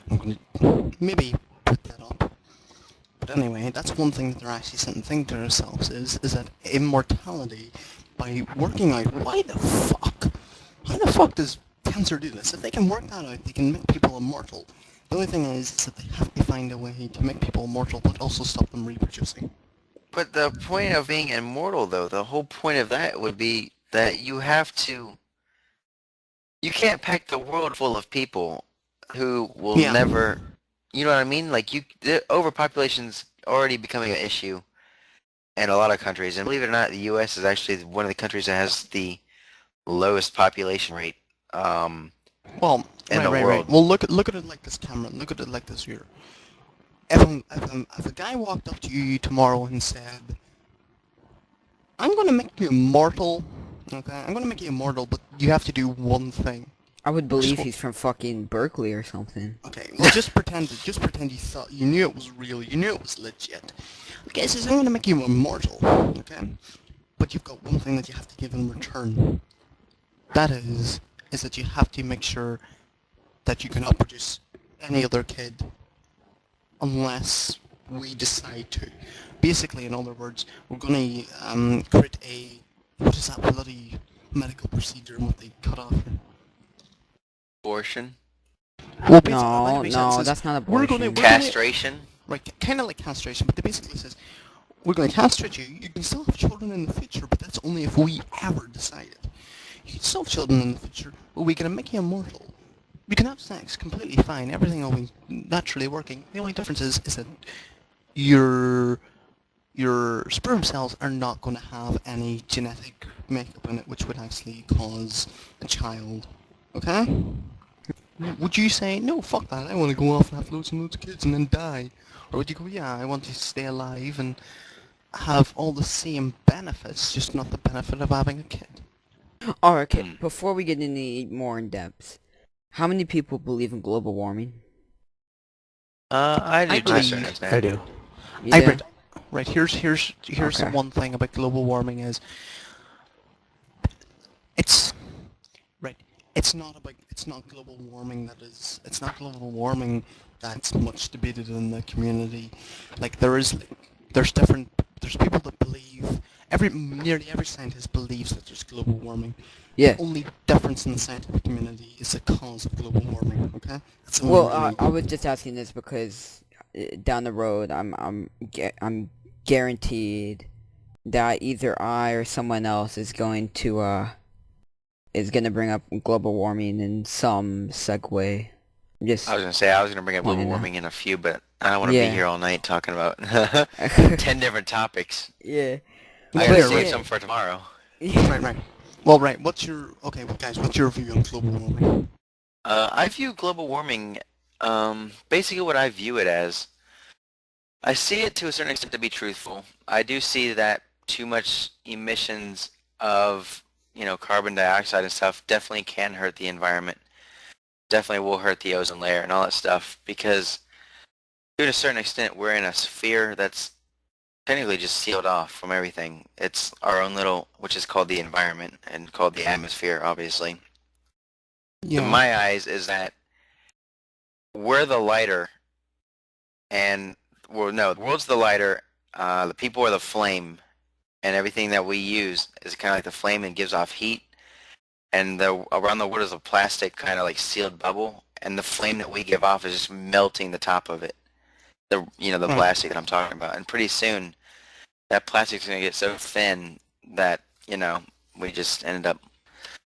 I'm going to maybe put that up. But anyway, that's one thing that they're actually sitting thinking to themselves is that immortality, by working out how the fuck does cancer do this? If they can work that out, they can make people immortal. The only thing is that they have to find a way to make people immortal, but also stop them reproducing. But the point of being immortal, though, the whole point of that would be that you can't pack the world full of people who will Yeah. never, you know what I mean? Like the overpopulation's already becoming an issue in a lot of countries, and believe it or not, the U.S. is actually one of the countries that has the lowest population rate Well, in the right. world. Well, look at it like this, Cameron. Look at it like this here. If a guy walked up to you tomorrow and said, "I'm gonna make you immortal," okay, I'm gonna make you immortal, but you have to do one thing. I would Just believe he's from fucking Berkeley or something. okay. Well, just pretend you thought you knew it was real. You knew it was legit. Okay, says I'm gonna make you immortal. Okay, but you've got one thing that you have to give in return. That is that you have to make sure that you cannot produce any other kid unless we decide to. Basically, in other words, we're going to create a what is that bloody medical procedure and what they cut off? Abortion, Well, basically, No, like no, that's not we're abortion. going to castration. right, kind of like castration, but they basically says we're going to castrate you. You can still have children in the future, but that's only if we ever decide it. You can still have children in the future, but we're going to make you immortal. You can have sex completely fine. Everything will be naturally working. The only difference is that your your sperm cells are not going to have any genetic makeup in it which would actually cause a child. Okay? Would you say, no, fuck that, I want to go off and have loads and loads of kids and then die? Or would you go, yeah, I want to stay alive and have all the same benefits, just not the benefit of having a kid? Alright, okay, before we get any more in depth, how many people believe in global warming? I do I to a certain believe, extent. I do. You I do? bet, right, here's the Okay. one thing about global warming is, it's, right, it's not global warming it's not global warming that's much debated in the community. Like, there's people that believe, nearly every scientist believes that there's global warming. Yeah. The only difference in the scientific community is the cause of global warming, okay? That's the Well, only I was just asking this because down the road, I'm guaranteed that either I or someone else is gonna bring up global warming in some segue. Just I was gonna say I was gonna bring up global pointing out. warming in a few, but I don't want to be Yeah. here all night talking about 10 different topics. Yeah. I Well, gotta there, save right. some for tomorrow. Right. Well, right, well, guys, what's your view on global warming? I view global warming, basically what I view it as, I see it to a certain extent to be truthful. I do see that too much emissions of, carbon dioxide and stuff definitely can hurt the environment. Definitely will hurt the ozone layer and all that stuff because to a certain extent we're in a sphere that's technically just sealed off from everything. It's our own little, which is called the environment and called the atmosphere, obviously. In Yeah. my eyes is that we're the lighter and well no the world's the lighter, the people are the flame, and everything that we use is kind of like the flame and gives off heat, and the around the world is a plastic kind of like sealed bubble, and the flame that we give off is just melting the top of it, the Hmm. plastic that I'm talking about, and pretty soon that plastic's going to get so thin that we just ended up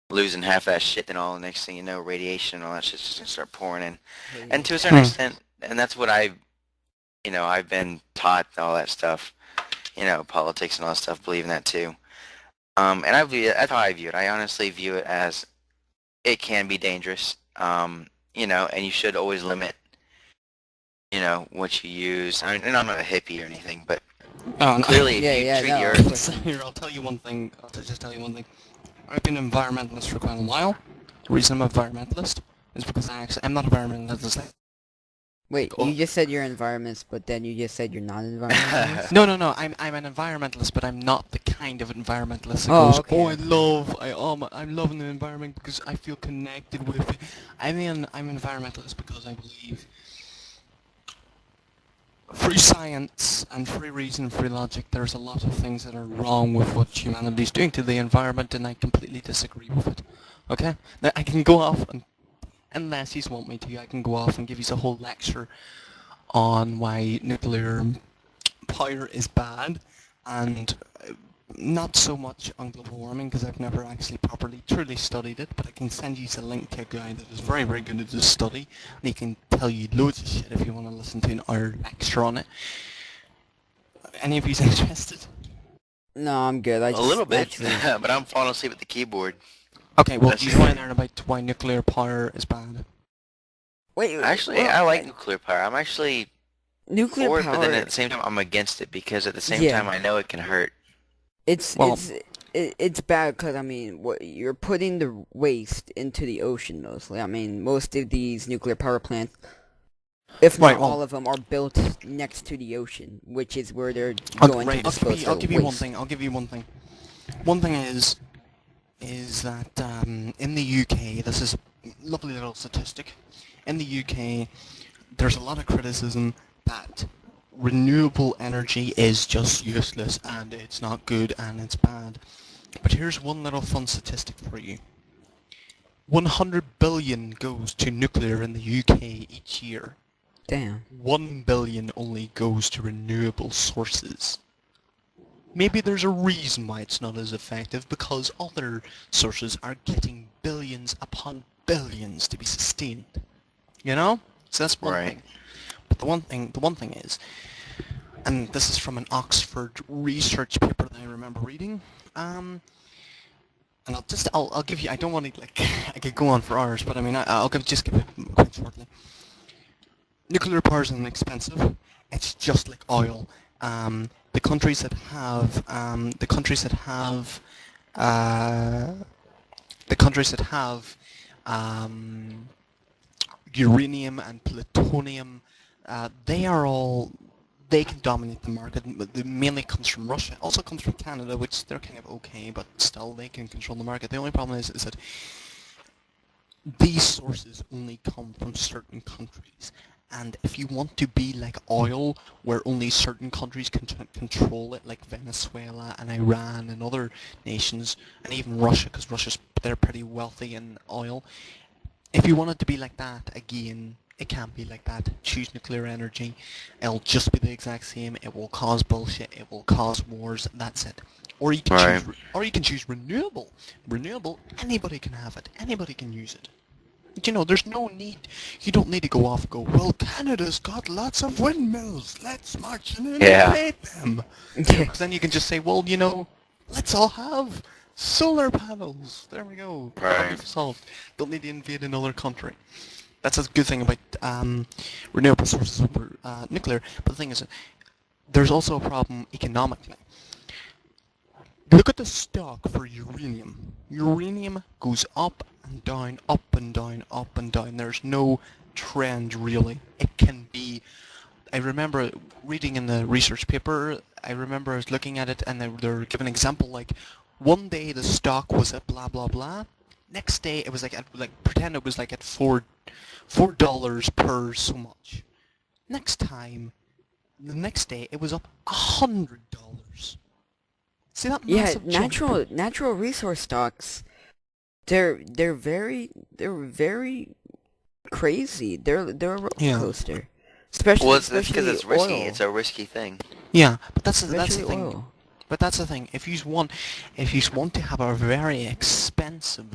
losing half that shit, and all the next thing you know, radiation and all that shit's just going to start pouring in. And to a certain Hmm. extent, and that's what I've been taught all that stuff, politics and all that stuff, believe in that too. And that's how I view it. I honestly view it as it can be dangerous, and you should always limit, what you use. I mean, and I'm not a hippie or anything, but Oh, no. clearly if Yeah, you yeah, treat no, the of earth, course. Here, I'll tell you one thing. Just tell you one thing. I've been an environmentalist for quite a while. The reason I'm an environmentalist is because I'm not an environmentalist. Wait, Oh. you just said you're environmentalist, but then you just said you're not an environmentalist? No. I'm an environmentalist, but I'm not the kind of environmentalist that Oh, goes, okay. I'm loving the environment because I feel connected with it. I'm an environmentalist because I believe through science and free reason, free logic, there's a lot of things that are wrong with what humanity's doing to the environment, and I completely disagree with it. Okay? Now, I can go off, and unless you want me to, I can go off and give you a whole lecture on why nuclear power is bad, and not so much on global warming, because I've never actually properly, truly studied it, but I can send you a link to a guy that is very, very good at this study, and he can tell you loads of shit if you want to listen to an hour lecture on it. Any of you interested? No, I'm good. I A just little bit, actually... but I'm falling asleep at the keyboard. Okay, well, That's- do you want to learn about why nuclear power is bad? Wait, Actually, well, I like nuclear power. I'm actually nuclear for it, power. but then at the same time, I'm against it because at the same Yeah. time, I know it can hurt. It's Well- it's bad because I mean, what you're putting the waste into the ocean mostly. I mean, most of these nuclear power plants, if not Right, well- all of them, are built next to the ocean, which is where they're Okay, going right, to dispose I'll of give you one waste. thing. I'll give you one thing. One thing is that in the UK, this is a lovely little statistic. In the UK, there's a lot of criticism that renewable energy is just useless and it's not good and it's bad. But here's one little fun statistic for you. 100 billion goes to nuclear in the UK each year. Damn. 1 billion only goes to renewable sources. Maybe there's a reason why it's not as effective, because other sources are getting billions upon billions to be sustained. You know? So that's one Right. thing. But the one thing is, and this is from an Oxford research paper that I remember reading, and I'll give you, I don't want to, like, I could go on for hours, but I mean, just give it quite shortly. Nuclear power is inexpensive. It's just like oil. The countries that have uranium and plutonium, they can dominate the market. It mainly comes from Russia. It also comes from Canada, which they're kind of okay, but still they can control the market. The only problem is that these sources only come from certain countries. And if you want to be like oil, where only certain countries can control it, like Venezuela and Iran and other nations, and even Russia, because they're pretty wealthy in oil. If you want it to be like that, again, it can't be like that. Choose nuclear energy. It'll just be the exact same. It will cause bullshit. It will cause wars. That's it. Or you can Right. choose renewable. Renewable. Anybody can have it. Anybody can use it. You know, there's no need. You don't need to go off and go, well, Canada's got lots of windmills. Let's march in and Yeah. invade them. Because then you can just say, well, you know, let's all have solar panels. There we go. Problem Right. solved. Don't need to invade another country. That's a good thing about renewable sources over nuclear. But the thing is, there's also a problem economically. Look at the stock for uranium. Uranium goes up and down, up and down, up and down. There's no trend really. It can be... I remember reading in the research paper, I was looking at it and they're giving an example like, one day the stock was at blah blah blah. Next day it was pretend it was like at $4 per so much. The next day it was up $100. See that Yeah, massive jump? natural resource stocks. They're very crazy. They're a roller Yeah. coaster. Especially Well, it's because it's risky. oil. It's a risky thing. Yeah, but that's the Especially thing. oil. But that's the thing. If you want to have a very expensive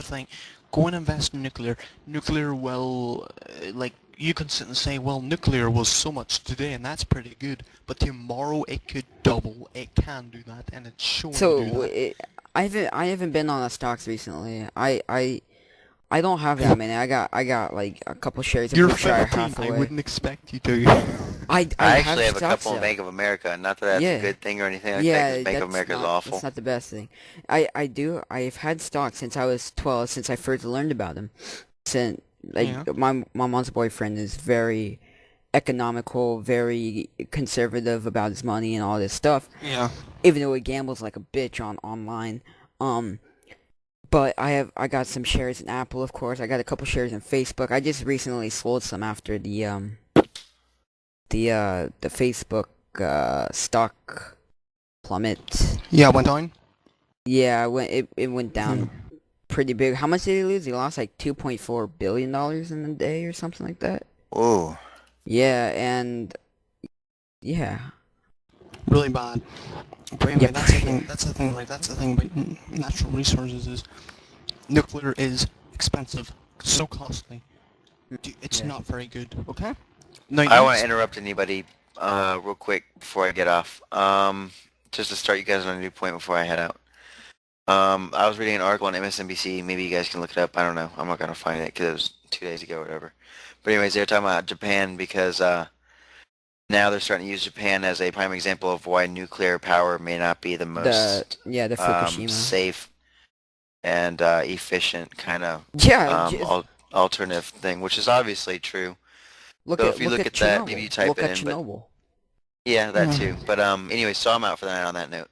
thing, go and invest in nuclear. Nuclear will, like, you can sit and say, well, nuclear was so much today, and that's pretty good. But tomorrow it could double. It can do that, and it's shown to do that. I haven't been on the stocks recently. I don't have that many. I got like a couple shares of You're Berkshire 15. I Hathaway. wouldn't expect you to. I I actually have a stocks couple in though. Bank of America. Not that that's Yeah. a good thing or anything like that, Yeah, 'cause Bank of that's America is not, awful. that's not the best thing. I've had stocks since I was 12, since I first learned about them. Since Yeah. my mom's boyfriend is very economical, very conservative about his money and all this stuff. Yeah. Even though he gambles like a bitch online. But I got some shares in Apple, of course. I got a couple shares in Facebook. I just recently sold some after the the Facebook stock plummet. Yeah, it went down. Yeah, it went Yeah. down pretty big. How much did he lose? He lost like $2.4 billion in a day or something like that. Whoa. Yeah, and yeah. Really bad. But anyway, Yeah. that's the thing. That's the thing about natural resources is nuclear is expensive, so costly. It's Yeah. not very good. Okay. Now, I want to interrupt anybody real quick before I get off. Just to start you guys on a new point before I head out. I was reading an article on MSNBC. Maybe you guys can look it up. I don't know. I'm not gonna find it because it was 2 days ago or whatever. But anyways, they were talking about Japan because now they're starting to use Japan as a prime example of why nuclear power may not be the most The Fukushima. safe and efficient kind of Yeah, alternative thing, which is obviously true. look So at if you look look at at that, Chernobyl. maybe you type Look it at in. But Chernobyl. yeah, that Yeah. too. But anyway, so I'm out for the night on that note.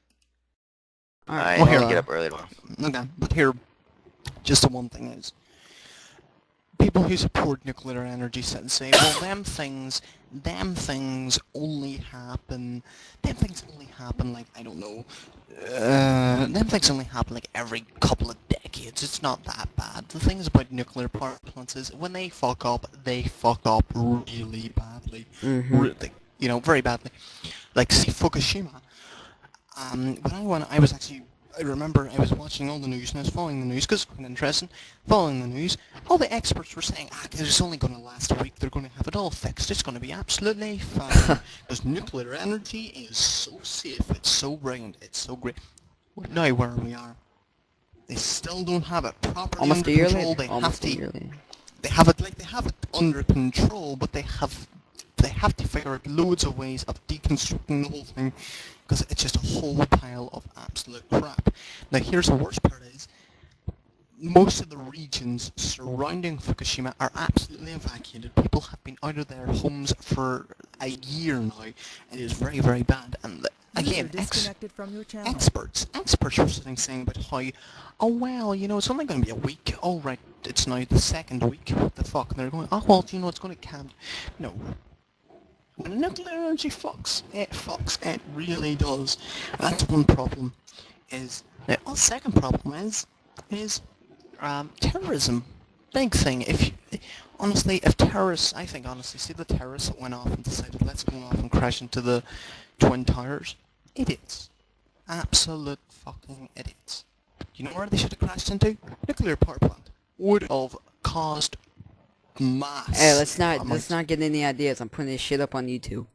All I right. Well, have here. to get up early tomorrow. Okay, but here, just the one thing is, people who support nuclear energy say, well, them things only happen, like, I don't know, them things only happen like every couple of decades. It's not that bad. The thing is about nuclear power plants is when they fuck up really badly. Really, very badly. Like, see, Fukushima. I remember I was watching all the news and I was following the news because it's quite interesting. Following the news, all the experts were saying, it's only going to last a week. They're going to have it all fixed. It's going to be absolutely fine because nuclear energy is so safe. It's so brilliant. It's so great. Well, now where we are, they still don't have it properly Almost under a year control. later. They Almost a year later. they have it under control, but they have to figure out loads of ways of deconstructing the whole thing because it's just a whole pile of absolute crap. Now here's the worst part is, most of the regions surrounding Fukushima are absolutely evacuated. People have been out of their homes for a year now. It is very, very bad. And again, disconnected from your channel. experts were sitting saying about how, oh well, it's only going to be a week. Oh right, it's now the second week. What the fuck? And they're going, oh well, it's going to calm. No. When nuclear energy fucks. It really does. That's one problem. Now, the second problem is terrorism. Big thing. If terrorists, see the terrorists that went off and decided, let's go off and crash into the Twin Towers. Idiots. Absolute fucking idiots. Do you know where they should have crashed into? Nuclear power plant. Would have caused mass. Hey, let's not get any ideas. I'm putting this shit up on YouTube.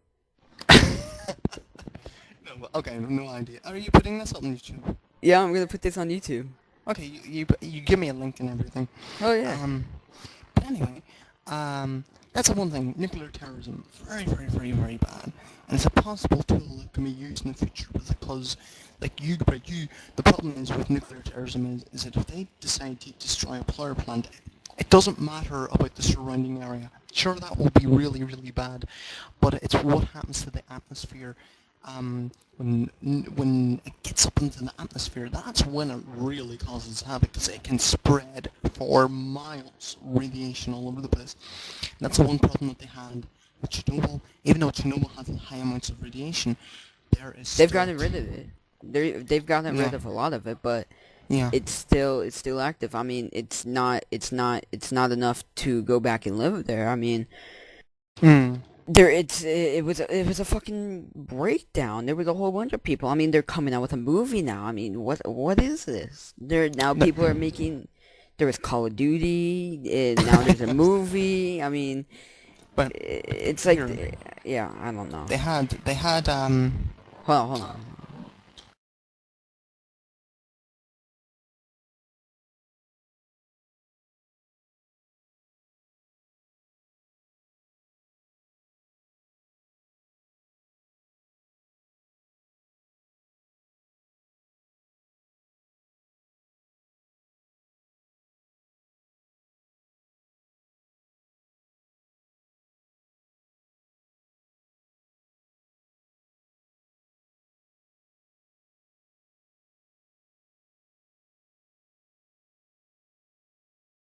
No, okay, no idea. Are you putting this up on YouTube? Yeah, I'm gonna put this on YouTube. Okay, you give me a link and everything. Oh yeah. But anyway, that's the one thing. Nuclear terrorism, very, very, very, very bad, and it's a possible tool that can be used in the future because, the problem is with nuclear terrorism is that if they decide to destroy a power plant, it doesn't matter about the surrounding area. Sure, that will be really, really bad, but it's what happens to the atmosphere. When it gets up into the atmosphere, that's when it really causes havoc because it can spread for miles, radiation all over the place. And that's the one problem that they had with Chernobyl. Even though Chernobyl has high amounts of radiation, They've gotten rid of it. They've gotten rid of a lot of it, but yeah, it's still active. I mean, it's not enough to go back and live there. I mean, it was a fucking breakdown. There was a whole bunch of people. I mean, they're coming out with a movie now. I mean, what is this? People are making. There was Call of Duty. Now there's a movie. I mean, but it's like, yeah, I don't know. They had Hold on.